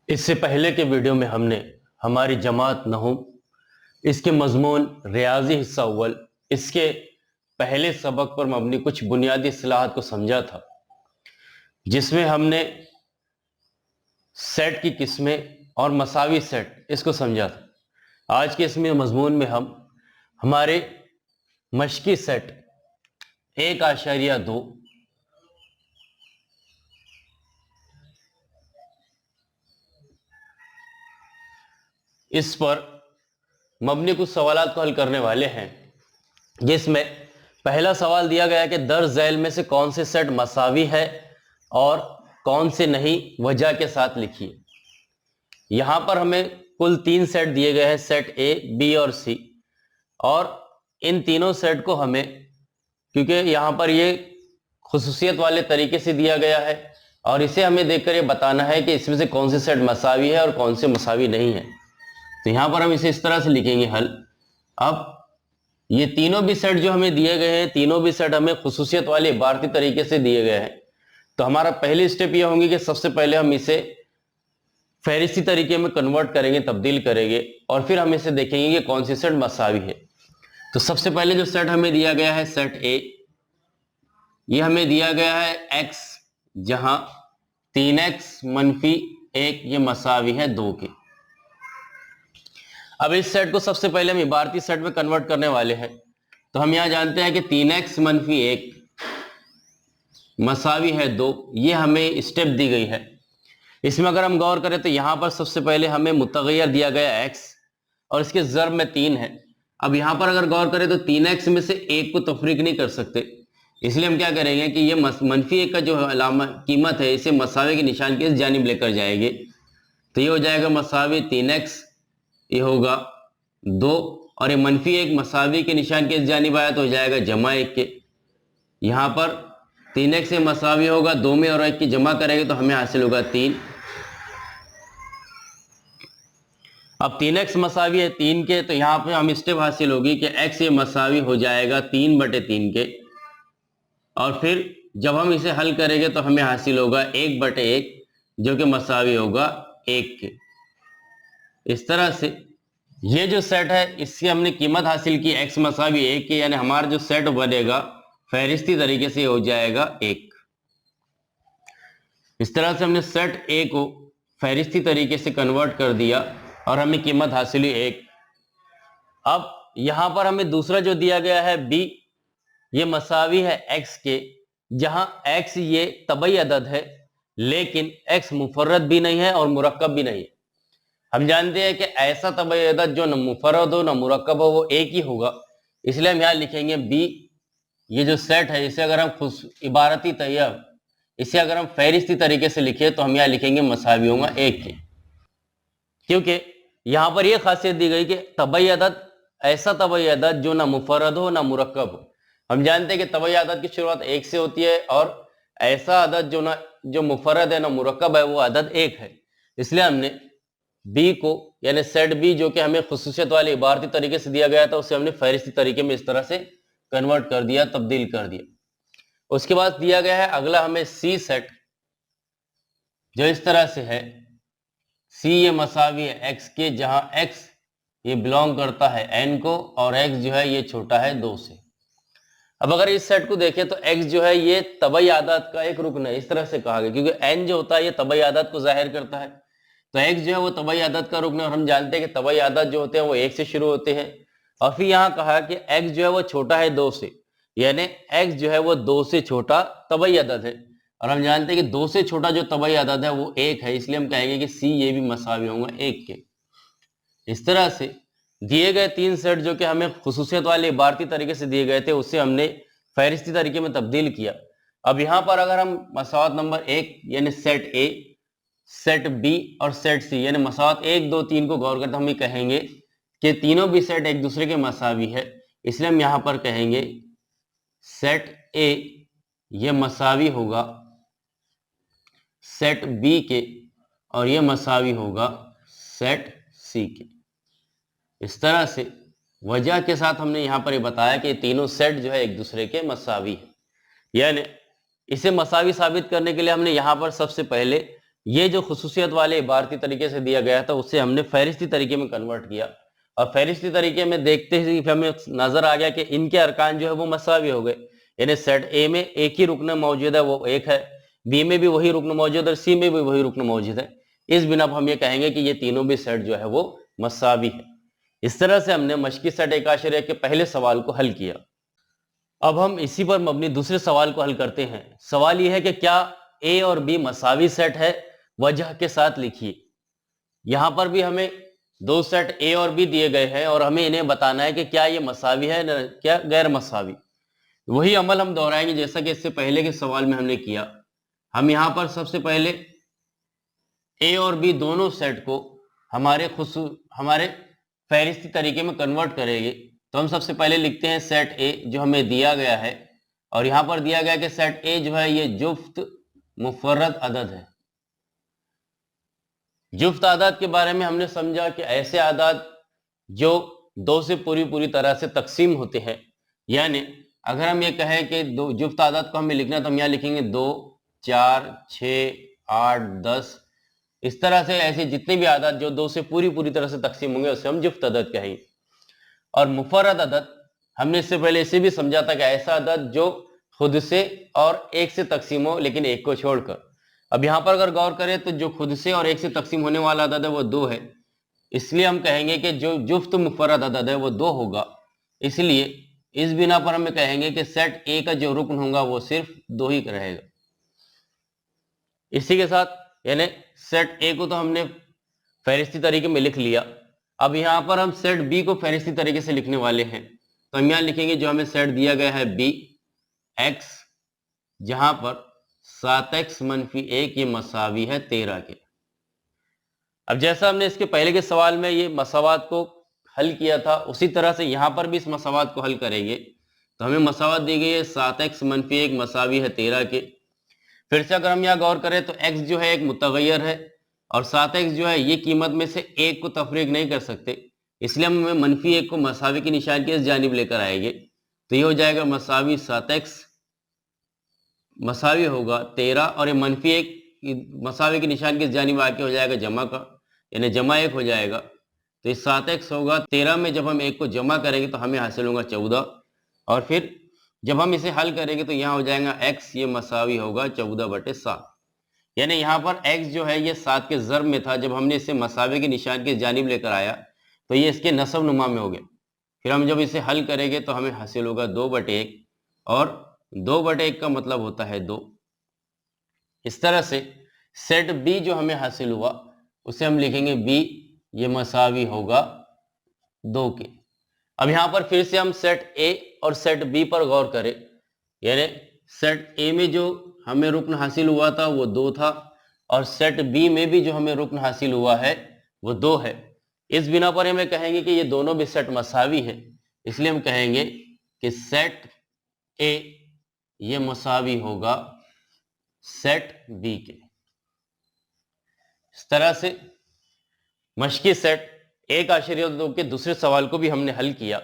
इससे पहले के वीडियो में हमने हमारी जमात नहुम, इसके मजमून रियाजी हिस्सा अव्वल, इसके पहले सबक पर मबनी कुछ बुनियादी इस्तिलाहात को समझा था, जिसमें हमने सेट की किस्में और मसावी सेट इसको समझा था। आज के इसमें मजमून में हम हमारे मशकी सेट 1.2 इस पर मबनी कुछ सवालात को हल करने वाले हैं, जिसमें पहला सवाल दिया गया है कि दर झैल में से कौन से सेट मसावी है और कौन से नहीं, वजह के साथ लिखिए। यहां पर हमें कुल 3 सेट दिए गए हैं, सेट ए, बी और सी, और इन तीनों सेट को हमें, क्योंकि यहां पर ये खुसूसियत वाले तरीके से दिया गया है और इसे हमें देखकर ये बताना है कि इसमें से कौन से सेट मसावी है और कौन से मसावी नहीं है। तो यहां पर हम इसे इस तरह से लिखेंगे हल। अब ये तीनों भी सेट जो हमें दिए गए हैं, तीनों भी सेट हमें खुसूसियत वाले इबारती तरीके से दिए गए हैं। तो हमारा पहली स्टेप यह होगी कि सबसे पहले हम इसे फहरिस्ती तरीके में कन्वर्ट करेंगे, तब्दील करेंगे, और फिर हम इसे देखेंगे कि कौन सी सेट मसावी है। तो सबसे पहले जो सेट हमें दिया गया है सेट ए, ये हमें दिया गया है x, जहां 3x - 1 ये मसावी है 2 के। अब इस सेट को सबसे पहले हम इबारती सेट में कन्वर्ट करने वाले हैं। तो हम यहां जानते हैं कि 3x - 1 मसावी है 2, ये हमें स्टेप दी गई है। इसमें अगर हम गौर करें तो यहां पर सबसे पहले हमें मुतग़य्यर दिया गया x और इसके ज़र्ब में 3 है। अब यहां पर अगर गौर करें तो 3x में से 1 को तफरीक नहीं कर सकते, इसलिए हम क्या करेंगे कि ये -1 का जो अलामा कीमत है इसे मसावी के निशान की इस जानिब लेकर जाएंगे। तो ये हो जाएगा मसावी 3x, ये होगा 2, और ये -1 मसावी के निशान के इस जानिब आया तो हो जाएगा जमा 1 के। यहाँ पर 3x से मसावी होगा 2 में और 1 की जमा करेंगे तो हमें हासिल होगा 3। अब 3x मसावी है 3 के, तो यहाँ पे हम स्टेप हासिल होगी कि x ये मसावी हो जाएगा 3/3 के, और फिर जब हम इसे हल करेंगे तो हमें हासिल होगा 1/1 जो कि मसावी होगा 1 के। इस तरह से ये जो सेट है इसकी हमने कीमत हासिल की x मसावी 1 के, यानी हमारा जो सेट बनेगा फहरिस्ती तरीके से हो जाएगा 1। इस तरह से हमने सेट ए को फहरिस्ती तरीके से कन्वर्ट कर दिया और हमें कीमत हासिल हुई 1। अब यहां पर हमें दूसरा जो दिया गया है b, ये मसावी है x के, जहां x ये तबई अदद है लेकिन x मुफर्रद भी नहीं है और मुरक्कब भी नहीं है। हम जानते हैं कि ऐसा तबई अदद जो न मुफर्रद हो न मुरक्कब हो वो एक ही होगा, इसलिए हम यहाँ लिखेंगे b। ये जो सेट है इसे अगर हम इबारती तैयब, इसे अगर हम फहरिस्ती तरीके से लिखे तो हम यहाँ लिखेंगे मसावी होगा 1 के, क्योंकि यहाँ पर यह खासियत दी गई कि तबई अदद ऐसा तबई अदद जो ना मुफर्रद हो ना मुरक्कब हो। हम जानते हैं कि तबई अदद की शुरुआत 1 से होती है और ऐसा अदद जो मुफर्रद है ना मुरक्कब है वो अदद 1 है। इसलिए हमने बी को, यानी सेट बी जो कि हमें खुसूसियत वाले इबारती तरीके से दिया गया था, उसे हमने फहरिस्ती तरीके में इस तरह से कन्वर्ट कर दिया, तब्दील कर दिया। उसके बाद दिया गया है अगला हमें सी सेट, जो इस तरह से है सी ये मसावी है x के, जहां x ये बिलोंग करता है n को और x जो है ये छोटा है 2 से। अब अगर इस सेट को देखें तो x जो है ये तबई आदात का एक रुकन है, इस तरह से कहा गया, क्योंकि n जो होता है ये तबई आदात को जाहिर करता है, तो x जो है वो तबई आदात का रुकन है। और हम जानते हैं कि तबई आदात जो होते हैं वो 1 से शुरू होते हैं, और फिर यहाँ कहा कि x जो है वो छोटा है 2 से, यानी x जो है वो 2 से छोटा तबई अदद है, और हम जानते हैं कि 2 से छोटा जो तबई अदद है वो 1 है, इसलिए हम कहेंगे कि सी ये भी मसावी होगा 1 के। इस तरह से दिए गए 3 सेट जो कि हमें खुसूसियत वाले इबारती तरीके से दिए गए थे उसे हमने फहरिस्ती तरीके में तब्दील किया। अब यहाँ पर अगर हम मसावत नंबर 1 यानी सेट ए सेट बी और सेट सी यानी मसावत 1 2 3 को गौर करते हम ये कहेंगे कि तीनों भी सेट एक दूसरे के मसावी है, इसलिए हम यहां पर कहेंगे सेट ए ये मसावी होगा सेट बी के और ये मसावी होगा सेट सी के। इस तरह से वजह के साथ हमने यहां पर ये बताया कि तीनों सेट जो है एक दूसरे के मसावी है। यानी इसे मसावी साबित करने के लिए हमने यहां पर सबसे पहले ये जो खुसूसियत वाले इबारती तरीके से दिया गया था उसे हमने फहरिस्ती तरीके में कन्वर्ट किया, और फहरिस्ती तरीके में देखते ही हमें नजर आ गया कि इनके अरकान जो है वो मसावी हो गए। यानी सेट ए में एक ही रुकन मौजूद है, वो एक है, बी में भी वही रुकन मौजूद है, सी में भी वही रुकन मौजूद है। इस बिना पर हम ये कहेंगे कि ये तीनों भी सेट जो है वो मसावी है। इस तरह से हमने मशकी सेट 1 के पहले सवाल को हल किया। अब हम इसी पर मबनी दूसरे सवाल को हल करते हैं। सवाल यह है कि क्या ए और बी मसावी सेट है, वजह के साथ लिखिए। यहां पर भी हमें दो सेट ए और बी दिए गए हैं और हमें इन्हें बताना है कि क्या ये मसावी है क्या गैर मसावी। वही अमल हम दोहराएंगे जैसा कि इससे पहले के सवाल में हमने किया। हम यहां पर सबसे पहले ए और बी दोनों सेट को हमारे फहरिस्ती तरीके में कन्वर्ट करेंगे। तो हम सबसे पहले लिखते हैं सेट ए जो हमें दिया गया है, और यहां पर दिया गया कि सेट ए जो है ये जुफ्त मुफर्रद अदद है। जुफ्त आदाद के बारे में हमने समझा कि ऐसे आदाद जो 2 से पूरी तरह से तकसीम होते हैं। यानी अगर हम ये कहें कि दो जुफ्त आदाद को हमें लिखना तो हम यहाँ लिखेंगे 2 4 6 8 10। इस तरह से ऐसे जितने भी आदाद जो 2 से पूरी तरह से तकसीम होंगे उसे हम जुफ्त अदद कहेंगे। और मुफर्रद अदद हमने इससे पहले इसे भी समझा था कि ऐसा अदद जो खुद से और एक से तकसीम हो लेकिन एक को छोड़कर। अब यहां पर अगर गौर करें तो जो खुद से और एक से तकसीम होने वाला अदद है वो 2 है, इसलिए हम कहेंगे कि जो जुफ्त मुफर्रद अदद है वो 2 होगा। इसलिए इस बिना पर हमें कहेंगे कि सेट ए का जो रुकन होगा वो सिर्फ 2 ही रहेगा। इसी के साथ यानी सेट ए को तो हमने फहरिस्ती तरीके में लिख लिया। अब यहां पर हम सेट बी को फहरिस्ती तरीके से लिखने वाले हैं। तो हम यहां लिखेंगे जो हमें सेट दिया गया है बी एक्स, जहां पर 7x - 1 ये मसावी है 13 के। अब जैसा हमने इसके पहले के सवाल में ये मसावात को हल किया था उसी तरह से यहां पर भी इस मसावात को हल करेंगे। तो हमें मसावात दी गई है 7x - 1 मसावी है 13 के। फिर से अगर हम यहाँ गौर करें तो x जो है एक मुतगय्यर है और 7x जो है ये कीमत में से एक को तफरीक नहीं कर सकते, इसलिए हम -1 को मसावी की निशान की इस जानिब लेकर आएंगे। तो ये हो जाएगा मसावी 7x मसावी होगा 13 और ये -1 मसावी की निशान की जानिब आके हो जाएगा जमा का, यानी जमा 1 हो जाएगा। तो ये 7x होगा 13 में जब हम 1 को जमा करेंगे तो हमें हासिल होगा 14, और फिर जब हम इसे हल करेंगे तो यहाँ हो जाएगा x ये मसावी होगा 14/7। यानी यहाँ पर x जो है ये 7 के ज़र्ब में था, जब हमने इसे मसावी की निशान की जानिब लेकर आया तो ये इसके नसब नुमा में हो गया। फिर हम जब इसे हल करेंगे तो हमें हासिल होगा 2/1, और 2/1 का मतलब होता है 2। इस तरह से सेट बी जो हमें हासिल हुआ उसे हम लिखेंगे बी ये मसावी होगा 2 के। अब यहां पर फिर से हम सेट ए और सेट बी पर गौर करें। यानी सेट ए में जो हमें रुकन हासिल हुआ था वो 2 था, और सेट बी में भी जो हमें रुकन हासिल हुआ है वो 2 है। इस बिना पर हमें कहेंगे कि ये दोनों भी सेट मसावी है, इसलिए हम कहेंगे कि सेट ए ये मसावी होगा सेट बी के। इस तरह से मशकी सेट 1 के दूसरे सवाल को भी हमने हल किया।